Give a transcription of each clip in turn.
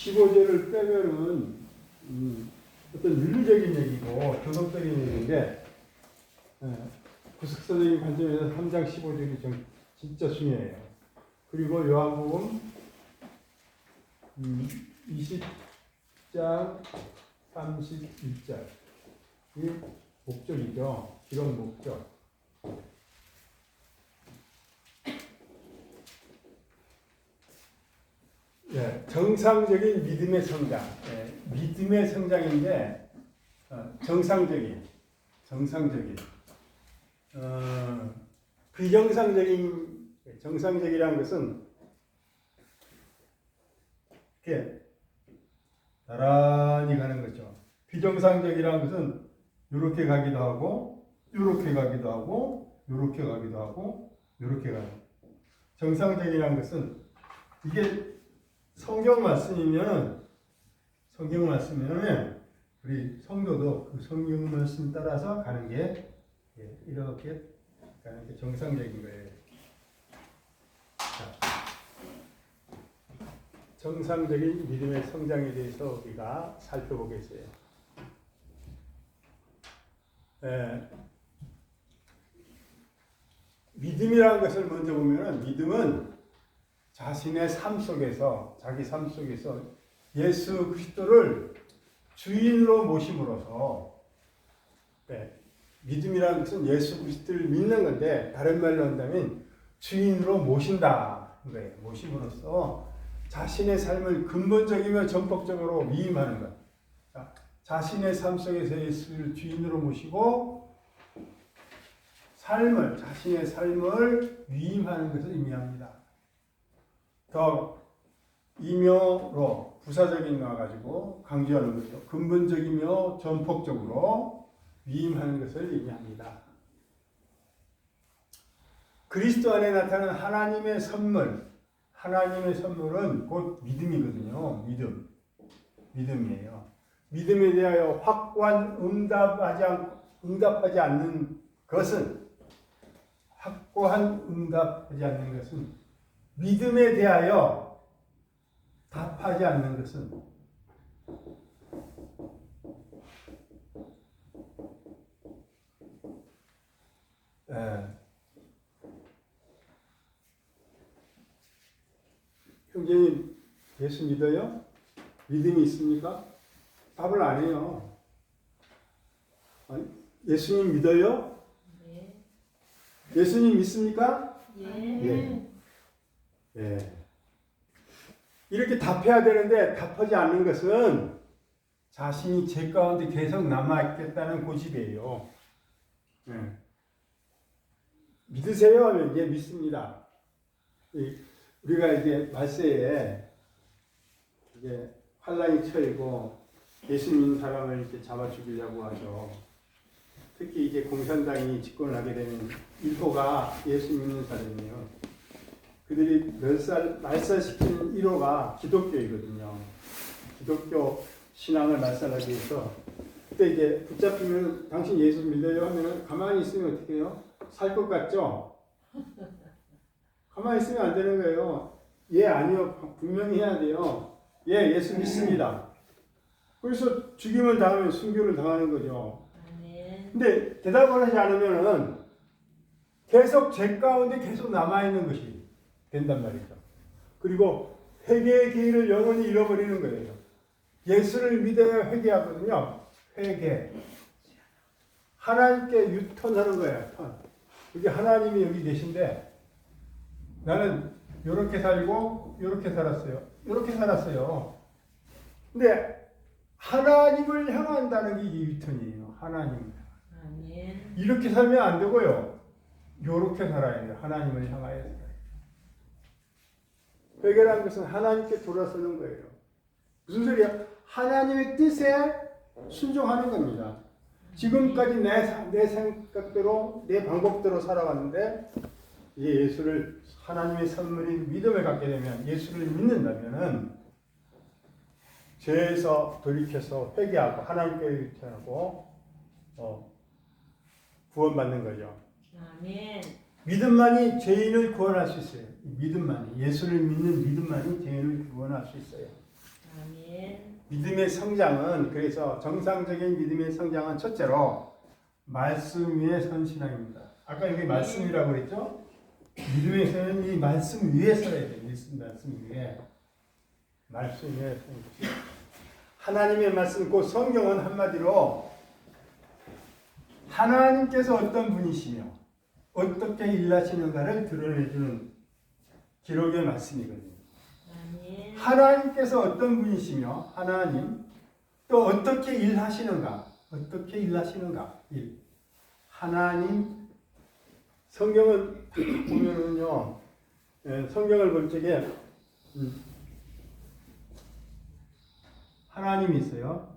15절을 빼면은 어떤 윤리적인 얘기고 교독적인 얘기인데 구속사적인 관점에서 3장 15절이 진짜 중요해요. 그리고 요한복음 20장 31절 이 목적이죠. 이런 목적. 네, 정상적인 믿음의 성장. 네, 믿음의 성장인데 정상적인. 정상적이라는 것은 이렇게 나란히 가는 거죠. 비정상적이라는 것은 이렇게 가기도 하고, 이렇게 가기도 하고, 이렇게 가기도 하고, 이렇게 가는. 정상적이라는 것은 이게 성경 말씀이면 우리 성도도 그 성경 말씀 따라서 가는 게 이렇게 가는 게 정상적인 거예요. 자, 정상적인 믿음의 성장에 대해서 우리가 살펴보겠어요. 믿음이라는 것을 먼저 보면은 믿음은 자신의 삶 속에서 자기 삶 속에서 예수 그리스도를 주인으로 모심으로써 믿음이라는 것은 예수 그리스도를 믿는 건데 다른 말로 한다면 주인으로 모신다 거예요. 모심으로써 자신의 삶을 근본적이며 전폭적으로 위임하는 것. 자신의 삶 속에서 예수를 주인으로 모시고 자신의 삶을 위임하는 것을 의미합니다. 더 이묘로 부사적인 거 가지고 강조하는 거죠. 근본적이며 전폭적으로 위임하는 것을 의미합니다. 그리스도 안에 나타나는 하나님의 선물은 곧 믿음이거든요. 믿음이에요. 믿음에 대하여 확고한 응답하지 않는 것은 믿음에 대하여 답하지 않는 것은 형제님 예수 믿어요? 믿음이 있습니까? 답을 안 해요. 아니, 예수님 믿어요? 네. 예수님 믿습니까? 예. 예. 이렇게 답해야 되는데 답하지 않는 것은 자신이 죄 가운데 계속 남아있겠다는 고집이에요. 예. 믿으세요? 하면 예, 믿습니다. 우리가 이제 말세에 이제 환란이 처이고 예수 믿는 사람을 이렇게 잡아 죽이려고 하죠. 특히 이제 공산당이 집권을 하게 되는 1호가 예수 믿는 사람이에요. 그들이 말살시키는 1호가 기독교이거든요. 기독교 신앙을 말살하기 위해서 그때 이제 붙잡히면 당신 예수 믿어요? 하면 가만히 있으면 어떻게 해요? 살 것 같죠? 가만히 있으면 안 되는 거예요. 예, 아니요. 분명히 해야 돼요. 예, 예수 믿습니다. 그래서 죽임을 당하면 순교를 당하는 거죠. 근데 대답을 하지 않으면은 계속 죄 가운데 계속 남아있는 것이 된단 말이죠. 그리고 회개의 기회를 영원히 잃어버리는 거예요. 예수를 믿어야 회개하거든요. 회개. 하나님께 유턴하는 거예요. 턴. 여기 하나님이 여기 계신데 나는 이렇게 살고 이렇게 살았어요. 이렇게 살았어요. 근데 하나님을 향한다는 게 유턴이에요. 하나님. 이렇게 살면 안 되고요. 이렇게 살아야 돼요. 하나님을 향하여 살아야 돼요. 회개라는 것은 하나님께 돌아서는 거예요. 무슨 소리야? 하나님의 뜻에 순종하는 겁니다. 지금까지 내 생각대로 내 방법대로 살아왔는데 이제 예수를 하나님의 선물인 믿음을 갖게 되면 예수를 믿는다면은 죄에서 돌이켜서 회개하고 하나님께 유턴하고 구원받는 거죠. 아멘. 믿음만이 죄인을 구원할 수 있어요. 믿음만이 예수를 믿는 믿음만이 죄인을 구원할 수 있어요. 아멘. 믿음의 성장은 그래서 정상적인 믿음의 성장은 첫째로 말씀 위에 선 신앙입니다. 아까 여기 말씀이라고 그랬죠? 믿음의 선은 이 말씀 위에 서야 돼요. 말씀 위에. 말씀 위에 서는 것이. 하나님의 말씀, 곧 성경은 한마디로 하나님께서 어떤 분이시며 어떻게 일하시는가를 드러내주는 기록의 말씀이거든요. 아멘. 하나님께서 어떤 분이시며 하나님 또 어떻게 일하시는가 하나님 성경을 보면은요 성경을 볼 적에 하나님이 있어요.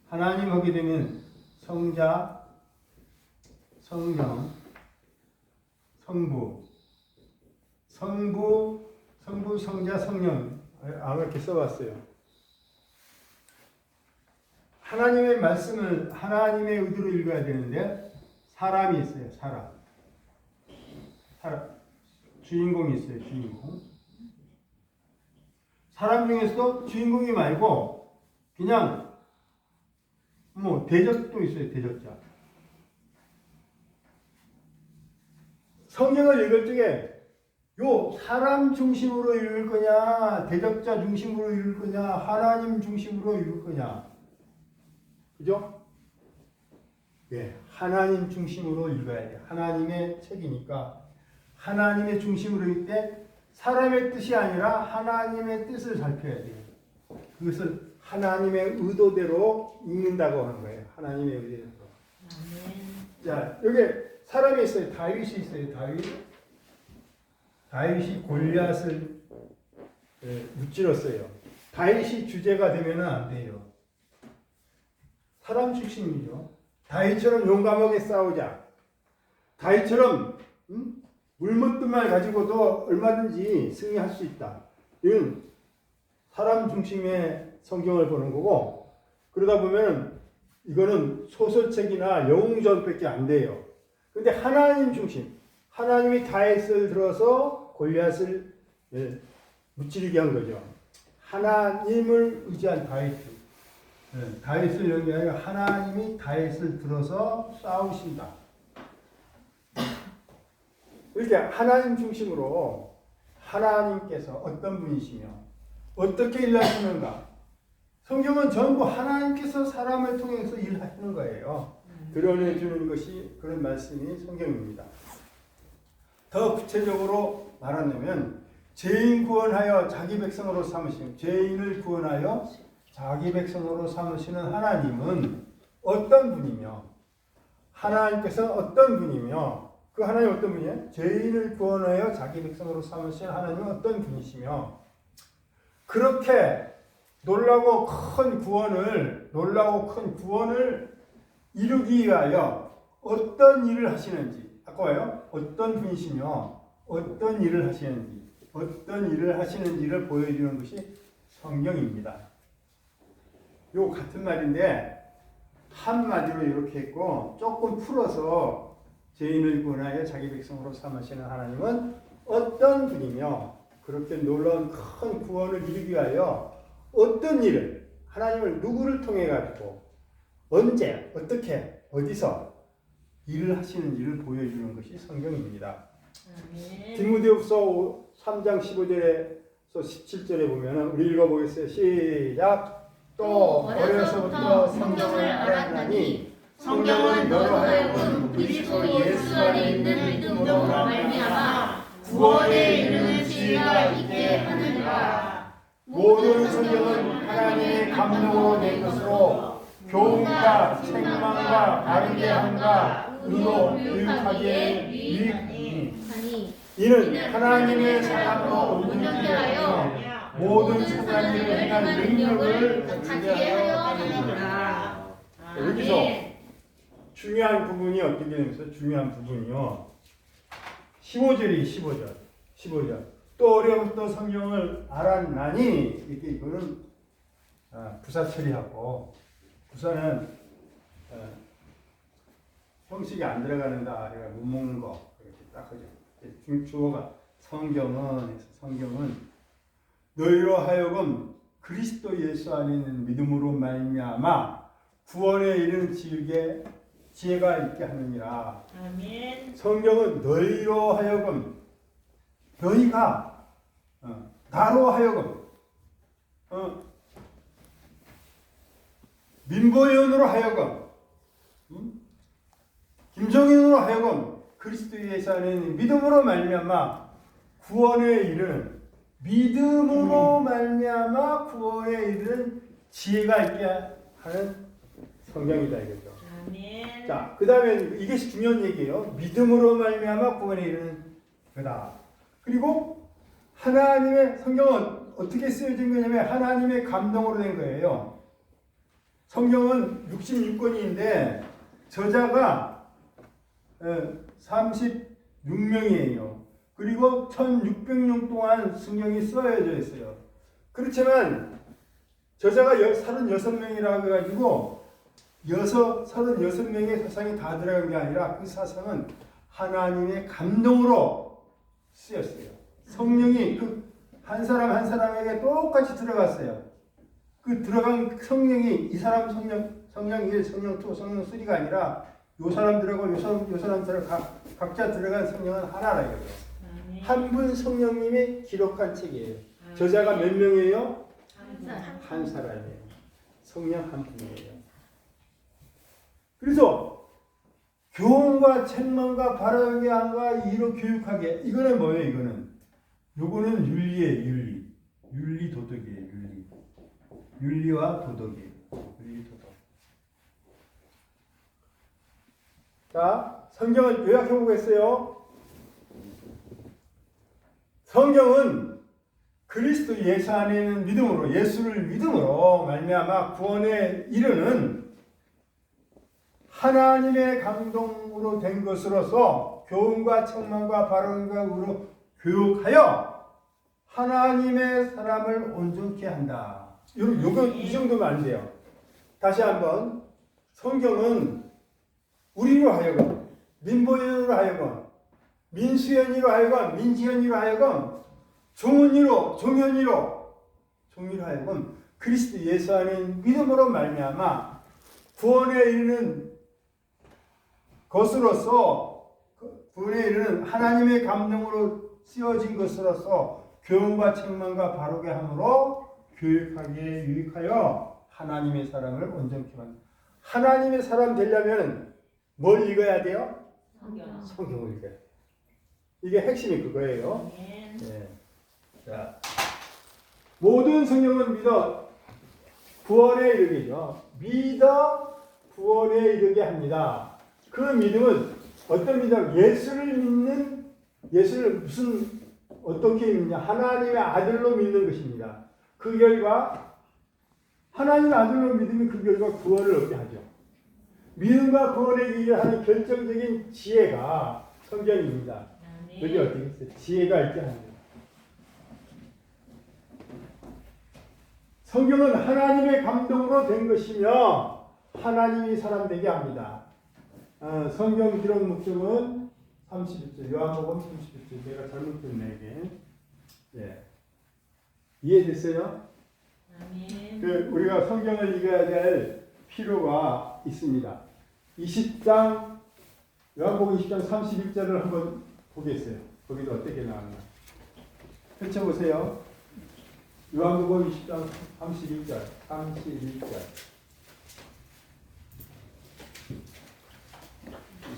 하나님 하게 되면 성자, 성령, 성부, 성자, 성령 아마 이렇게 써봤어요. 하나님의 말씀을 하나님의 의도로 읽어야 되는데 사람이 있어요. 사람 주인공이 있어요. 주인공. 사람 중에서도 주인공이 말고 그냥 뭐 대적도 있어요. 대적자. 성경을 읽을 적에 요 사람 중심으로 읽을 거냐, 대적자 중심으로 읽을 거냐, 하나님 중심으로 읽을 거냐, 그죠? 예, 하나님 중심으로 읽어야 돼. 하나님의 책이니까 하나님의 중심으로 읽을 때 사람의 뜻이 아니라 하나님의 뜻을 살펴야 돼요. 그것을 하나님의 의도대로 읽는다고 하는 거예요. 하나님의 의도대로. 아멘. 자, 여기 사람이 있어요. 다윗이 있어요. 다윗이 골리앗을 무찔렀어요. 다윗이 주제가 되면 안 돼요. 사람 출신이죠. 다윗처럼 용감하게 싸우자. 다윗처럼 물무릇만 가지고도 얼마든지 승리할 수 있다. 이건 사람 중심의 성경을 보는 거고, 그러다 보면 이거는 소설책이나 영웅전밖에 안 돼요. 근데 하나님 중심, 하나님이 다윗을 들어서 골리앗을 무찌르게 한 거죠. 하나님을 의지한 다윗을 여기 아니라 하나님이 다윗을 들어서 싸우신다. 이렇게 하나님 중심으로 하나님께서 어떤 분이시며 어떻게 일하시는가. 성경은 전부 하나님께서 사람을 통해서 일하시는 거예요. 드러내주는 것이 그런 말씀이 성경입니다. 더 구체적으로 말하자면 죄인 구원하여 자기 백성으로 삼으시는 죄인을 구원하여 자기 백성으로 삼으시는 하나님은 어떤 분이며 하나님께서 어떤 분이며 그 하나님 어떤 분이에요? 죄인을 구원하여 자기 백성으로 삼으시는 하나님은 어떤 분이시며 그렇게 놀라고 큰 구원을 이루기 위하여 어떤 일을 하시는지 아까 봐요. 어떤 분이시며 어떤 일을 하시는지를 보여주는 것이 성경입니다. 요 같은 말인데 한마디로 이렇게 했고 조금 풀어서 죄인을 구원하여 자기 백성으로 삼으시는 하나님은 어떤 분이며 그렇게 놀라운 큰 구원을 이루기 위하여 어떤 일을 하나님을 누구를 통해 가지고 언제 어떻게 어디서 일을 하시는지를 보여주는 것이 성경입니다. 디모데후서 3장 15절에서 17절에 보면 우리 읽어보겠어요. 시작. 또 어려서부터 성경을 알았나니 성경은 너로 하여금 그리스도 예수 안에 있는 믿음으로 말미암아 구원에 이르는 지혜가 있게 하느니라. 모든 성경은 하나님의 감동으로 된 것으로 교훈과 책망과 바르게 함과 의로 교육하기에 유익하니 이는 하나님의 사랑으로 온전케 하여 모든 선한 일을 행한 능력을 갖게 하여 하느니라. 여기서 중요한 부분이 어떻게 되면서 중요한 부분이요. 15절. 또 어려부터 성경을 알았나니 이렇게 이거는 부사 처리하고 부사는 형식이 안 들어가는다. 그러니까 못 먹는 거 이렇게 딱 하죠. 주어가 성경은 너희로 하여금 그리스도 예수 안에 있는 믿음으로 말미암아 구원에 이르는 지혜가 있게 하느니라. 아멘. 성경은 너희로 하여금, 너희가 나로 하여금 민보연으로 하여금 김종인으로 하여금 그리스도 예수 안에 있는 믿음으로 말미암아 구원에 이르는 믿음으로 말미암아 구원에 이르는 지혜가 있게 하는 성경이다 이거죠. 아멘. 자, 그 다음에 이게 중요한 얘기예요. 믿음으로 말미암아 구원에 이르는 거다. 그리고 하나님의 성경은 어떻게 쓰여진 거냐면 하나님의 감동으로 된 거예요. 성경은 66권인데 저자가 36명이에요. 그리고 1600년 동안 성경이 써여져 있어요. 그렇지만 저자가 36명이라고 해가지고 36명의 사상이 다 들어간 게 아니라 그 사상은 하나님의 감동으로 쓰였어요. 성령이 그 한 사람 한 사람에게 똑같이 들어갔어요. 그 들어간 성령이 이 사람 성령 1, 성령 2, 성령 3가 아니라 요 사람들하고 요 사람들 각자 들어간 성령은 하나라 이거죠. 한 분 성령님이 기록한 책이에요. 저자가 몇 명이에요? 한 사람이에요. 성령 한 분이에요. 그래서 교훈과 책망과 바르게 함과 이로 교육하게 이거는 뭐예요? 요거는 윤리예요. 윤리 도덕이에요. 윤리와 도덕이에요. 윤리 도덕. 자, 성경을 요약해 보겠어요. 성경은 그리스도 예수 안에 있는 믿음으로 예수를 믿음으로 말미암아 구원에 이르는 하나님의 감동으로 된 것으로서 교훈과 책망과 바른과 의로 교육하여 하나님의 사람을 온전케 한다. 요거 이 정도면 안 돼요. 다시 한번 성경은 우리로 하여금 민보연으로 하여금 민수연이로 하여금 민지연이로 하여금 종현이로 하여금 그리스도 예수 안에 믿음으로 말미암아 구원에 이르는 것으로서 구원에 이르는 하나님의 감동으로 쓰여진 것으로서 교훈과 책망과 바르게 함으로 교육하기에 유익하여 하나님의 사람을 온전케 만든다. 하나님의 사람 되려면 뭘 읽어야 돼요? 성경을 읽어야 돼요. 이게 핵심이 그거예요. 네. 자, 모든 성경은 믿어 구원에 이르게죠. 믿어 구원에 이르게 합니다. 그 믿음은 어떤 믿음? 예수를 어떻게 믿느냐? 하나님의 아들로 믿는 것입니다. 그 결과 하나님의 아들로 믿으면 그 결과 구원을 얻게 하죠. 믿음과 구원에 이르게 하는 결정적인 지혜가 성경입니다. 여기 어떻게 했어요? 지혜가 있게 합니다. 성경은 하나님의 감동으로 된 것이며 하나님이 사람 되게 합니다. 성경 기록 목적은 31절, 요한복음 31절. 내가 잘못했네 이게. 예. 이해됐어요? 우리가 성경을 읽어야 될 필요가 있습니다. 20장 요한복음 20장 31절을 한번 보겠어요. 거기도 어떻게 나왔나. 펼쳐보세요. 요한복음 20장 31절.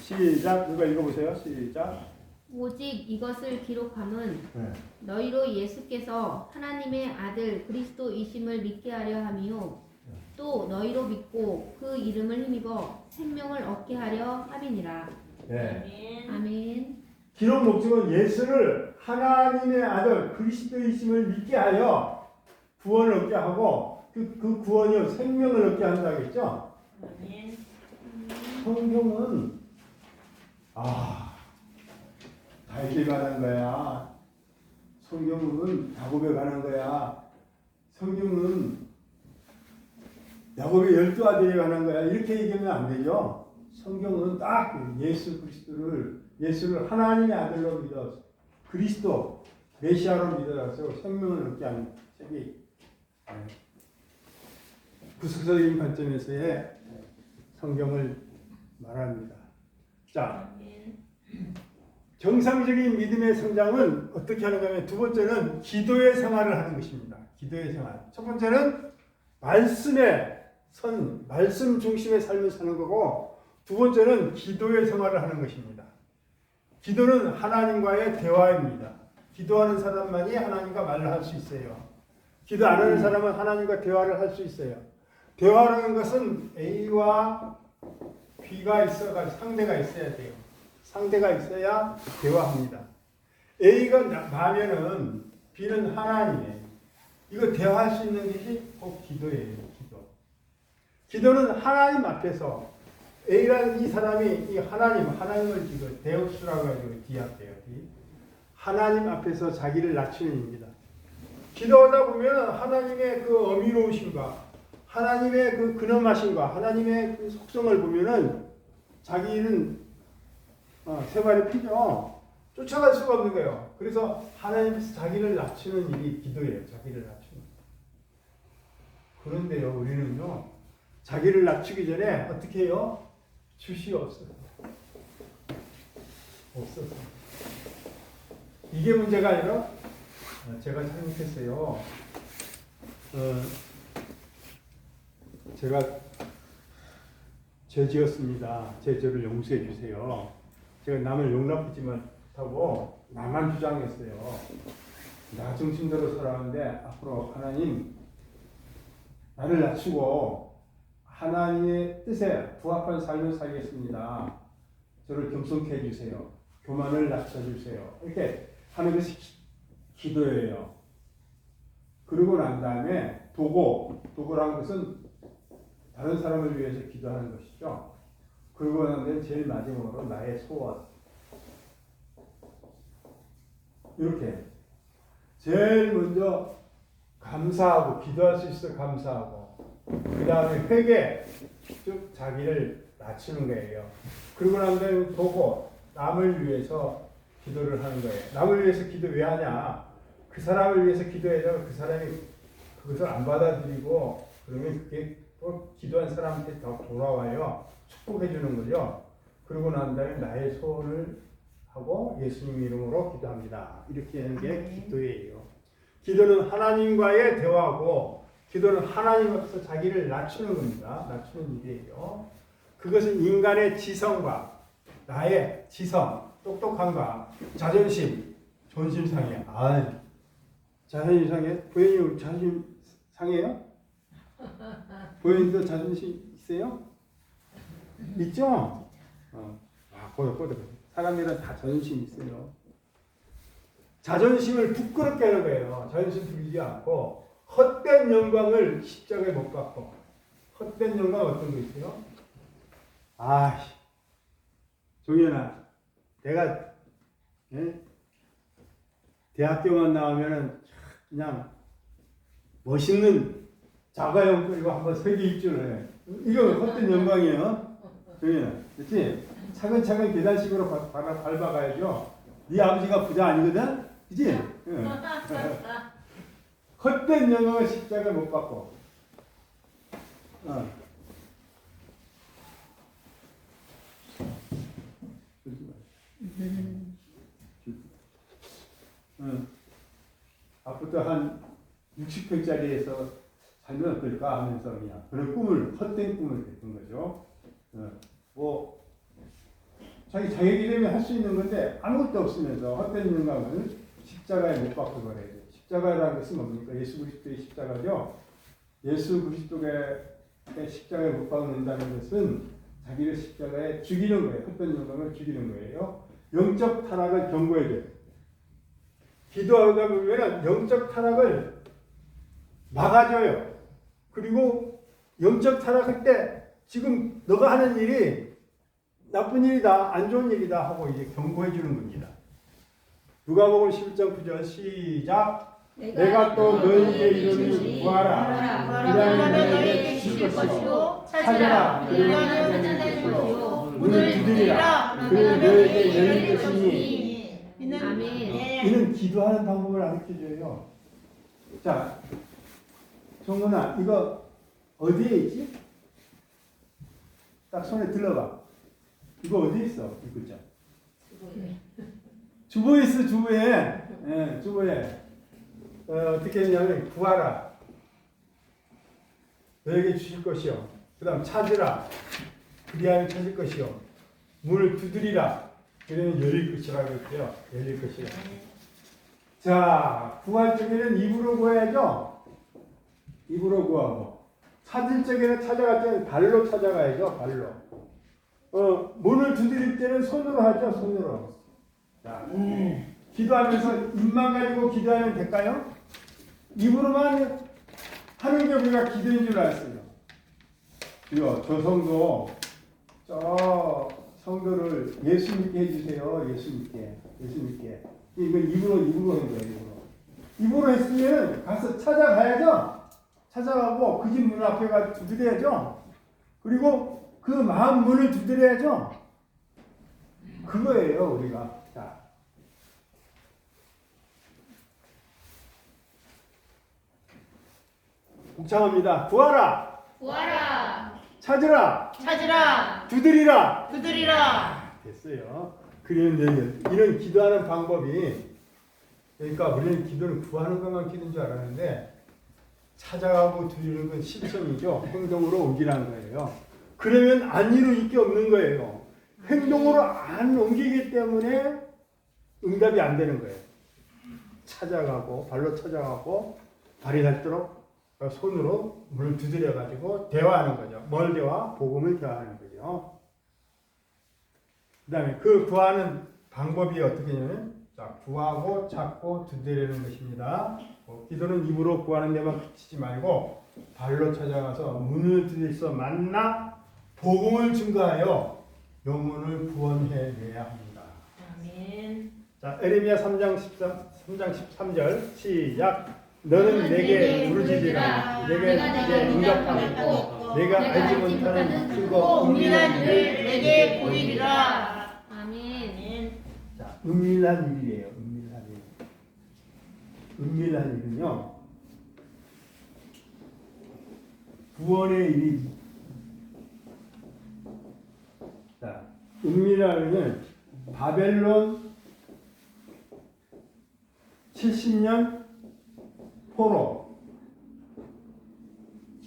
시작. 누가 읽어보세요. 시작. 오직 이것을 기록함은 네. 너희로 예수께서 하나님의 아들 그리스도이심을 믿게 하려 함이요 또 너희로 믿고 그 이름을 힘입어 생명을 얻게 하려 함이니라. 네. 아멘. 기록 목적은 예수를 하나님의 아들 그리스도이심을 믿게 하여 구원을 얻게 하고 그 구원이 생명을 얻게 한다겠죠. 성경은 다윗에 관한 거야. 성경은 야곱에 관한 거야. 성경은 야곱의 12아들에 관한 거야. 이렇게 얘기하면 안 되죠. 성경은 딱 예수를 하나님의 아들로 믿어 그리스도 메시아로 믿어서 생명을 얻게 하는 책이 구속적인 관점에서의 성경을 말합니다. 자, 아멘. 정상적인 믿음의 성장은 어떻게 하는가 하면 두 번째는 기도의 생활을 하는 것입니다. 기도의 생활. 첫 번째는 말씀 중심의 삶을 사는 거고, 두 번째는 기도의 생활을 하는 것입니다. 기도는 하나님과의 대화입니다. 기도하는 사람만이 하나님과 말을 할 수 있어요. 기도 안 하는 사람은 하나님과 대화를 할 수 있어요. 대화라는 것은 A와 B가 있어가 상대가 있어야 돼요. 상대가 있어야 대화합니다. A가 나면은 B는 하나님이에요. 이거 대화할 수 있는 것이 꼭 기도예요. 기도는 하나님 앞에서 A라는 이 사람이 이 하나님을 지금 데우스라고 해가지고 디합해요. 하나님 앞에서 자기를 낮추는 일입니다. 기도하다 보면 하나님의 그 어미로우심과 하나님의 그 근엄하심과 하나님의 그 속성을 보면은 자기는 생활이 피죠. 쫓아갈 수가 없는 거예요. 그래서 하나님께서 자기를 낮추는 일이 기도예요. 자기를 낮추는. 그런데요, 우리는요, 자기를 낮추기 전에 어떻게 해요? 주시 없어요. 없었어. 이게 문제가 아니라 제가 잘못했어요. 제가 죄 지었습니다. 제 죄를 용서해 주세요. 제가 남을 용납하지 못하고 나만 주장했어요. 나 중심대로 살아가는데 앞으로 하나님 나를 낮추고 하나님의 뜻에 부합한 삶을 살겠습니다. 저를 겸손케 해주세요. 교만을 낮춰주세요. 이렇게 하는 것이 기도예요. 그러고 난 다음에 도구라는 것은 다른 사람을 위해서 기도하는 것이죠. 그러고 난 다음에 제일 마지막으로 나의 소원. 이렇게 제일 먼저 감사하고 기도할 수 있어 감사하고 그 다음에 회개, 즉 자기를 낮추는 거예요. 그러고 난 다음에 도구, 남을 위해서 기도를 하는 거예요. 남을 위해서 기도 왜 하냐? 그 사람을 위해서 기도해도 그 사람이 그것을 안 받아들이고 그러면 그게 또 기도한 사람한테 더 돌아와요. 축복해 주는 거죠. 그러고 난 다음에 나의 소원을 하고 예수님 이름으로 기도합니다. 이렇게 하는 게 기도예요. 기도는 하나님과의 대화고 기도는 하나님 앞에서 자기를 낮추는 겁니다. 낮추는 일이에요. 그것은 인간의 지성과 나의 지성, 똑똑함과 자존심, 존심 상해. 자존심 상해? 보현이 자존심 상해요? 보현이도 자존심 있어요? 있죠? 보여. 사람들은 다 자존심 있어요. 자존심을 부끄럽게 하는 거예요. 자존심 부리지 않고 헛된 영광을 십자가에 못 받고. 헛된 영광 어떤 거 있어요? 종현아, 내가 대학교만 나오면은 그냥 멋있는 자가용 끌고 한번 세계 일주를 해. 이거 헛된 영광이에요. 종현아, 그렇지? 차근차근 계단식으로 밟아가야죠. 네 아버지가 부자 아니거든? 그치? 헛된 영광을 십자가에 못 받고. 앞부터 한 60평짜리에서 살면 어떨까 하면서 그냥 그런 헛된 꿈을 꿨던 거죠. 자격이 되면 할 수 있는 건데 아무것도 없으면서 헛된 영광을 십자가에 못 박고 그래야 돼요. 십자가라는 것은 뭡니까? 예수 그리스도의 십자가죠. 예수 그리스도의 십자가에 못 박는다는 것은 자기를 십자가에 죽이는 거예요. 헛된 영광을 죽이는 거예요. 영적 타락을 경고해야 돼요. 기도하다 보면 영적 타락을 막아줘요. 그리고 영적 타락할 때 지금 너가 하는 일이 나쁜 일이다, 안 좋은 일이다 하고 이제 경고해 주는 겁니다. 누가복음 11장 9절 시작. 내가 또 너희에게 이르노니 구하라. 그리하면 너희에게 주실 것이요 찾으라. 그리하면 찾아낼 것이요 문을 두드리라. 그리하면 너희에게 열릴 것이니. 아멘. 이는 기도하는 방법을 가르쳐줘요. 자, 정훈아, 이거 어디에 있지? 딱 손에 들러봐. 이거 어디에 있어? 이 글자. 주보에 있어, 주보에. 예, 주보에. 어떻게 했냐면, 구하라. 너에게 주실 것이요. 그 다음, 찾으라. 그리하여 찾을 것이요. 문을 두드리라. 그러면 열릴 것이라고 했대요. 열릴 것이라. 자, 구할 적에는 입으로 구해야죠. 입으로 구하고. 찾을 적에는 찾아갈 때는 발로 찾아가야죠. 발로. 문을 두드릴 때는 손으로 하죠. 손으로. 자, 기도하면서 입만 가지고 기도하면 될까요? 입으로만 하는 게 우리가 기도인 줄 알았어요. 저 성도, 저 성도를 예수 믿게 해주세요. 예수 믿게. 예수 믿게. 이건 입으로 한 거예요. 입으로 했으면 가서 찾아가야죠. 찾아가고 그 집 문 앞에 가 두드려야죠. 그리고 그 마음 문을 두드려야죠. 그거예요, 우리가. 자. 복창합니다. 구하라. 구하라. 찾으라. 찾으라. 두드리라. 두드리라. 됐어요. 그런데 이런 기도하는 방법이, 그러니까 우리는 기도를 구하는 것만 기도인 줄 알았는데 찾아가고 두드리는 건 실천이죠. 행동으로 옮기라는 거예요. 그러면 안 이루일 게 없는 거예요. 행동으로 안 옮기기 때문에 응답이 안 되는 거예요. 찾아가고 발로 찾아가고 발이 닳도록 손으로 문을 두드려 가지고 대화하는 거죠. 뭘 대화? 복음을 대화하는 거죠. 그 다음에 그 구하는 방법이 어떻게 되냐면, 자, 구하고 찾고 두드리는 것입니다. 기도는 입으로 구하는 데만 그치지 말고 발로 찾아가서 문을 두드려서 만나 복음을 증거하여 영혼을 구원해내야 합니다. 아멘. 자, 에레미야 3장 13절 시작. 너는 내게 부르짖으라. 내가 내게 응답하겠고 내가 알지 못하는 크고 은밀한 일을 내게 보이리라. 아멘. 자, 은밀한 일이에요. 은밀한 일. 은밀한 일은요, 구원의 일이. 자, 은밀한 일은 바벨론 70년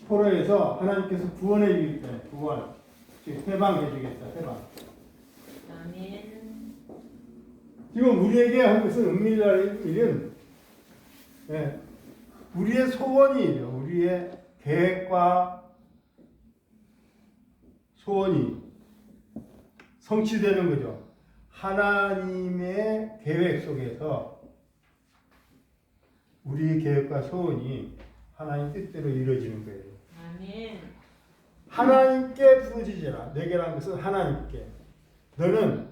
포로에서 하나님께서 구원해 주기 때문에 구원, 즉 해방해 주겠다. 해방. 아멘. 지금 우리에게 한 것은 은밀한 일은, 우리의 소원이에요. 우리의 계획과 소원이 성취되는 거죠. 하나님의 계획 속에서 우리의 계획과 소원이 하나님 뜻대로 이루어지는 거예요. 아멘. 하나님께 부르짖으라. 내게라는 것은 하나님께. 너는,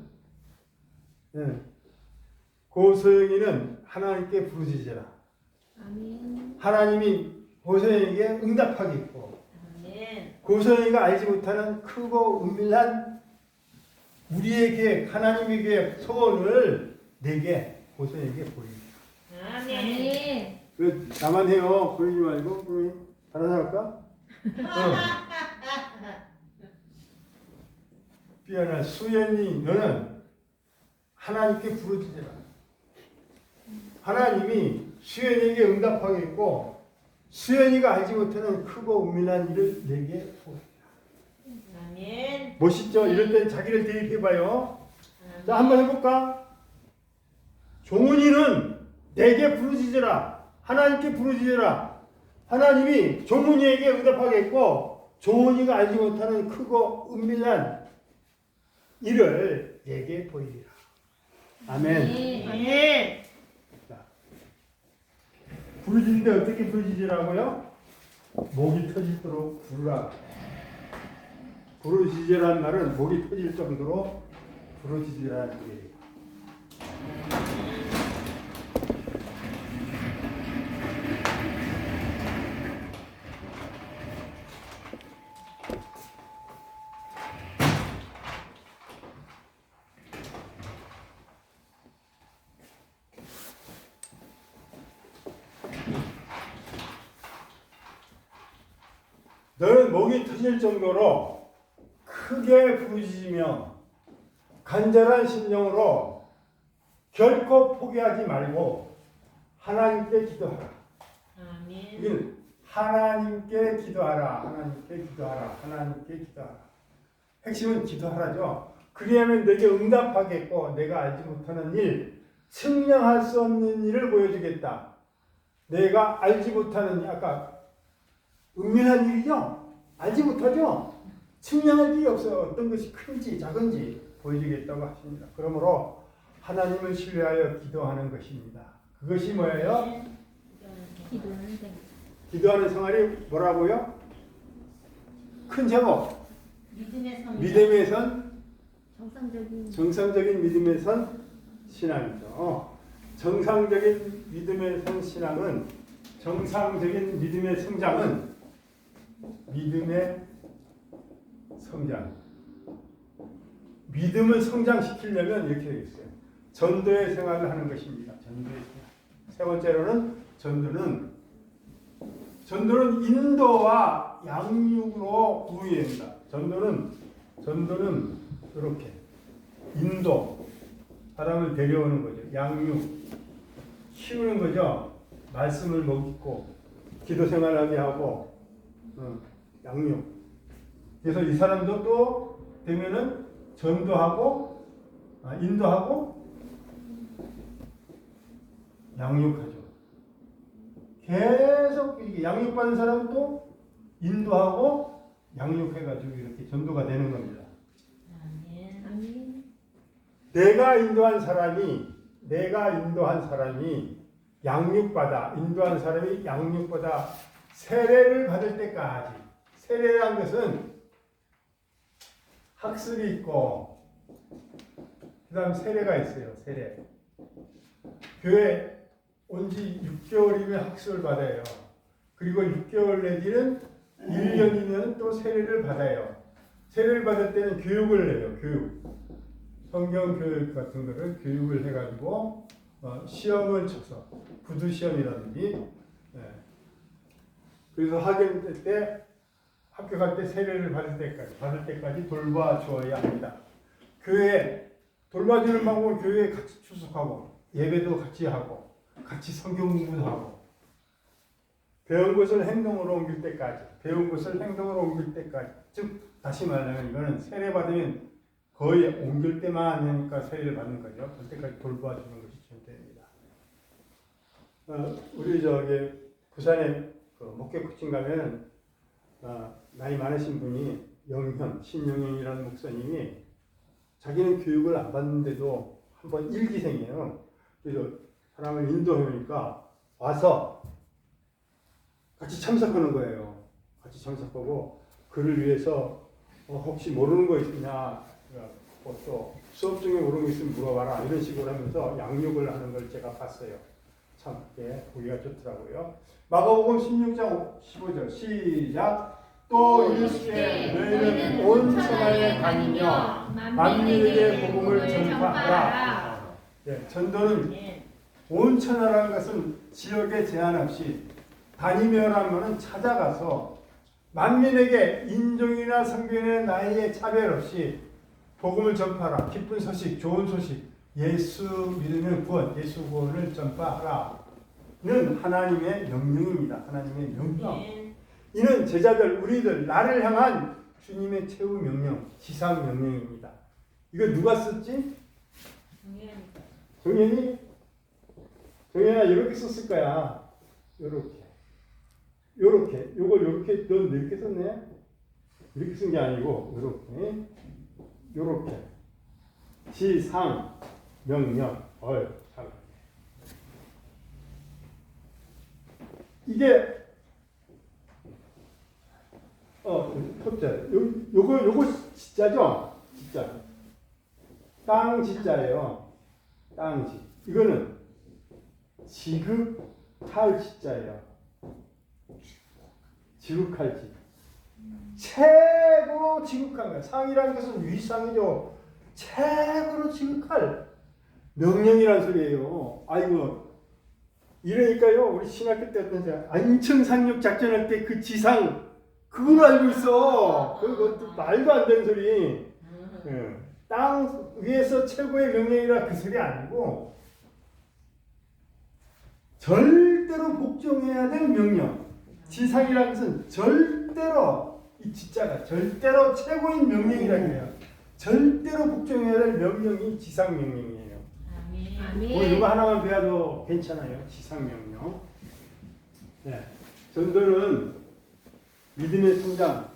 고소영이는 하나님께 부르짖으라. 아멘. 하나님이 고소영에게 응답하겠고, 아멘. 고소영이가 알지 못하는 크고 은밀한 우리의 계획, 하나님의 계획, 소원을 내게, 고소영에게 보이라. 아멘. 아멘. 그 나만 해요. 보이지 말고 다른 사람 할까? 삐아나 수연이, 너는 하나님께 부르짖으라. 하나님이 수연이에게 응답하겠고 수연이가 알지 못하는 크고 은밀한 일을 내게 보이라. 아멘. 멋있죠? 이럴 땐 자기를 대입해봐요. 자, 한번 해볼까? 종훈이는 내게 부르짖으라. 하나님께 부르짖으라. 하나님이 종훈이에게 응답하겠고 종훈이가 알지 못하는 크고 은밀한 일을 내게 보이리라. 아멘. 아멘. 자, 부르짖는데 어떻게 부르짖으라고요? 목이 터지도록 부르라. 부르짖으라는 말은 목이 터질 정도로 부르짖으라는 얘기예요. 너는 목이 터질 정도로 크게 부르짖으며 간절한 심령으로 결코 포기하지 말고 하나님께 기도하라. 아멘. 이건 하나님께 기도하라. 하나님께 기도하라. 하나님께 기도하라. 핵심은 기도하라죠. 그리하면 내게 응답하겠고 내가 알지 못하는 일, 측량할 수 없는 일을 보여주겠다. 내가 알지 못하는 일, 아까 은밀한 일이죠. 알지 못하죠. 측량할 일이 없어요. 어떤 것이 큰지 작은지 보여주겠다고 하십니다. 그러므로 하나님을 신뢰하여 기도하는 것입니다. 그것이 뭐예요? 기도는 된 기도하는 생활이 뭐라고요? 큰 제목. 믿음의 성. 믿음의 선, 정상적인 정상적인 믿음의 선 신앙이죠. 정상적인 믿음의 선 신앙은, 정상적인 믿음의 성장은 믿음의 성장. 믿음을 성장시키려면 이렇게 되겠어요. 전도의 생활을 하는 것입니다. 전도의 생활. 세 번째로는 전도는 인도와 양육으로 구해야 된다. 전도는 이렇게 인도, 사람을 데려오는 거죠. 양육, 키우는 거죠. 말씀을 먹이고 기도 생활하게 하고 양육. 그래서 이 사람도 또 되면은 전도하고 인도하고 양육하죠. 계속 이렇게 양육받는 사람은 또 인도하고 양육해가지고 이렇게 전도가 되는 겁니다. 아멘. 아멘. 내가 인도한 사람이 인도한 사람이 양육받아 세례를 받을 때까지. 세례라는 것은 학습이 있고 그 다음 세례가 있어요. 세례. 교회 온 지 6개월이면 학습을 받아요. 그리고 6개월 내지는 1년이면 또 세례를 받아요. 세례를 받을 때는 교육을 해요. 교육. 성경 교육 같은 거를 교육을 해가지고 시험을 쳐서 구두 시험이라든지 그래서 학연 때 합격할 때 세례를 받을 때까지 돌봐주어야 합니다. 교회 돌봐주는 방법은 교회에 같이 출석하고 예배도 같이 하고 같이 성경 공부도 하고 배운 것을 행동으로 옮길 때까지 즉 다시 말하면 이거는 세례 받으면 거의 옮길 때만 하니까 세례를 받는 거죠. 그때까지 돌봐주는 것이 전도입니다. 우리 부산에 목회 코칭 가면 나이 많으신 분이 신영현이라는 목사님이 자기는 교육을 안 받는데도 한번 일기생이에요. 그래서 사람을 인도해보니까 와서 같이 참석하는 거예요. 같이 참석하고 그를 위해서 혹시 모르는 거 있으냐, 또 수업 중에 모르는 거 있으면 물어봐라 이런 식으로 하면서 양육을 하는 걸 제가 봤어요. 참 보기가 좋더라고요. 마가복음 16장 15절 시작. 또 이르시되 너희는 온 천하에 다니며 만민에게 복음을 전파하라. 전도는 온 천하라는 것은 지역에 제한 없이 다니며라는 것은 찾아가서 만민에게 인종이나 성별의 나이에 차별 없이 복음을 전파하라. 기쁜 소식, 좋은 소식, 예수 믿으면 구원, 예수 구원을 전파하라는 하나님의 명령입니다. 하나님의 명령. 이는 제자들, 우리들, 나를 향한 주님의 최후 명령, 지상 명령입니다. 이거 누가 썼지? 정연이? 정연아 이렇게 썼을 거야. 요렇게. 요걸 요렇게, 넌 이렇게 썼네? 이렇게 쓴 게 아니고, 요렇게. 지상, 명령. 참. 이게, 첫째. 요거 진짜죠? 진짜. 땅 진짜예요. 땅지. 이거는 지극할 진짜예요. 지극할지. 최고로 지극한 거야. 상이라는 것은 위상이죠. 최고로 지극할 명령이라는 소리예요. 아이고. 이러니까요, 우리 신학교 때 어떤 인천 상륙 작전할 때 그 지상 그걸 알고 있어. 그것도 말도 안 되는 소리. 예. 땅 위에서 최고의 명령이라 그 소리 아니고 절대로 복종해야 될 명령. 지상이라는 것은 절대로 이 지자가 절대로 최고인 명령이라 그래요. 절대로 복종해야 될 명령이 지상 명령이에요. 아멘. 뭐 이거 하나만 배워도 괜찮아요. 지상 명령. 네. 전도는 믿음의 성장,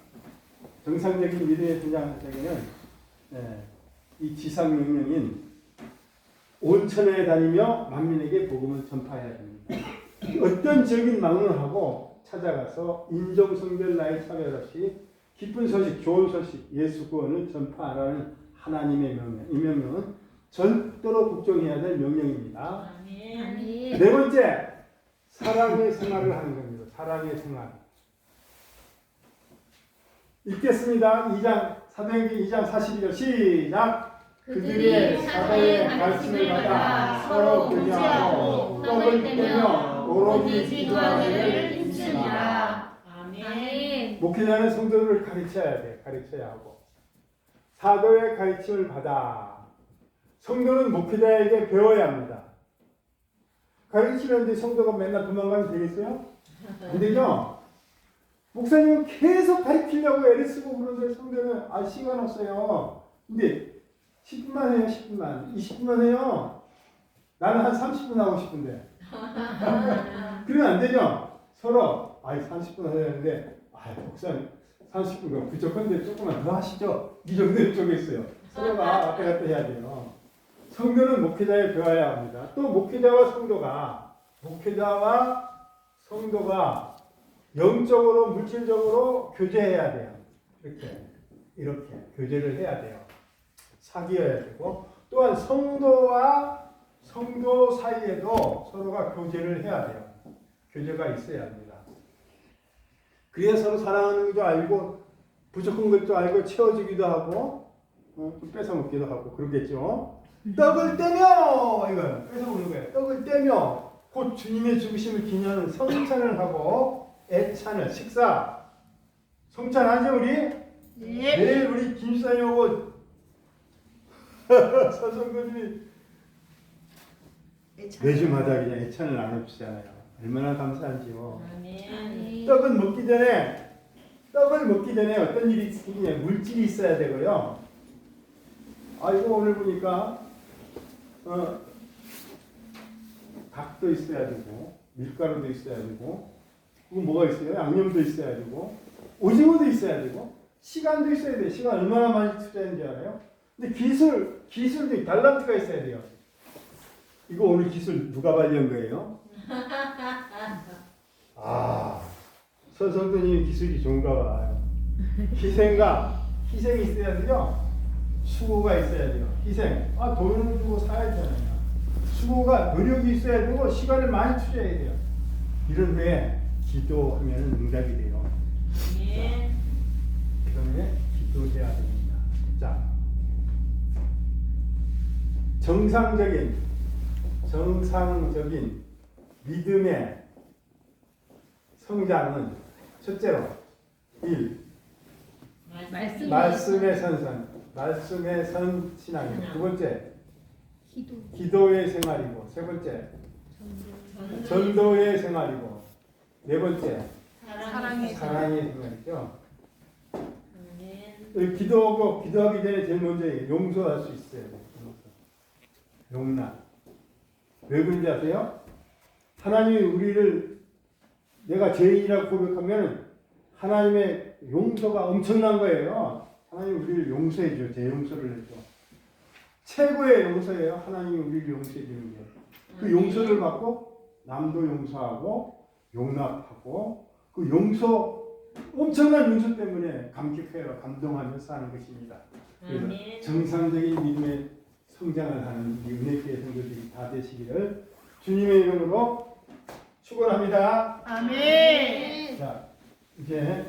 정상적인 믿음의 성장에는 이 지상 명령인 온천에 다니며 만민에게 복음을 전파해야 됩니다. 어떤 지역인 막론하고 찾아가서 인종, 성별, 나이 차별 없이 기쁜 소식, 좋은 소식, 예수 구원을 전파하라는 하나님의 명령. 이 명령은 절대로 복종해야 될 명령입니다. 아멘. 아멘. 네 번째, 사랑의 생활을 하는 겁니다. 사랑의 생활. 읽겠습니다. 2장 사도행전 2장 42절 시작. 그들이 사도의 가르침을 받아 서로 교제하고 떡을 떼며 오로지 기도하기를 힘쓰니라. 아멘. 목회자는 성도들을 가르쳐야 돼. 가르쳐야 하고 사도의 가르침을 받아 성도는 목회자에게 배워야 합니다. 가르치는데 성도가 맨날 도망가면 되겠어요? 안 되죠? 목사님은 계속 가르치려고 애를 쓰고 그러는데 성도는 시간 없어요. 근데 10분만 해요. 10분만. 20분만 해요. 나는 한 30분 하고 싶은데. 그러면 안 되죠? 서로 30분 해야 되는데 목사님 30분 부족한데 조금만 더 하시죠. 이 정도에 쪼겠어요. 서로가 앞에 갔다 해야 돼요. 성도는 목회자에 배워야 합니다. 또 목회자와 성도가 영적으로 물질적으로 교제해야 돼요. 이렇게 교제를 해야 돼요. 사귀어야 되고 또한 성도와 성도 사이에도 서로가 교제를 해야 돼요. 교제가 있어야 합니다. 그래야 서로 사랑하는 것도 알고 부족한 것도 알고 채워주기도 하고 좀 뺏어먹기도 하고 그러겠죠. 떡을 떼며 이거 뺏어먹는 거예요. 떡을 떼며 곧 주님의 죽으심을 기념하는 성찬을 하고 애찬을 식사 성찬하죠 우리? 네. 내일 우리 김수사님 오고 서성도들이 매주마다 그냥 애찬을 나눠주잖아요. 얼마나 감사한지요. 아멘. 떡을 먹기 전에 어떤 일이 생기냐 물질이 있어야 되고요. 이거 오늘 보니까 닭도 있어야 되고 밀가루도 있어야 되고 그리고 뭐가 있어요? 양념도 있어야 되고 오징어도 있어야 되고 시간도 있어야 돼요. 시간 얼마나 많이 투자했는지 알아요? 근데 기술도 달란트가 있어야 돼요. 이거 오늘 기술 누가 발견한 거예요? 서성도님 기술이 좋은가 봐요. 희생이 있어야 되죠? 수고가 있어야 돼요. 희생. 돈을 주고 사야 되잖아요. 수고가 노력이 있어야 되고 시간을 많이 투자해야 돼요. 이런 후에 기도하면 응답이 돼요. 아멘. 그러면 기도해야 됩니다. 자, 정상적인 믿음의 성장은 첫째로 1. 말씀의 선 신앙이고 두 번째 기도의 생활이고 세 번째 전도의 생활이고 네 번째 사랑의 사랑의 생활이죠. 아멘. 기도하기 전에 제일 먼저 용서할 수 있어야 돼요. 용납. 왜 그런지 아세요? 하나님이 우리를 내가 죄인이라고 고백하면 하나님의 용서가 엄청난 거예요. 하나님이 우리를 용서해 줘. 제 용서를 해줘. 최고의 용서예요. 하나님이 우리를 용서해 주는 게. 그 용서를 받고 남도 용서하고 용납하고 그 엄청난 용서 때문에 감격해요. 감동하며 사는 것입니다. 그래서 아멘. 정상적인 믿음의 성장을 하는 우리 은혜교회 성도들이 다 되시기를 주님의 이름으로 축원합니다. 아멘. 자, 이제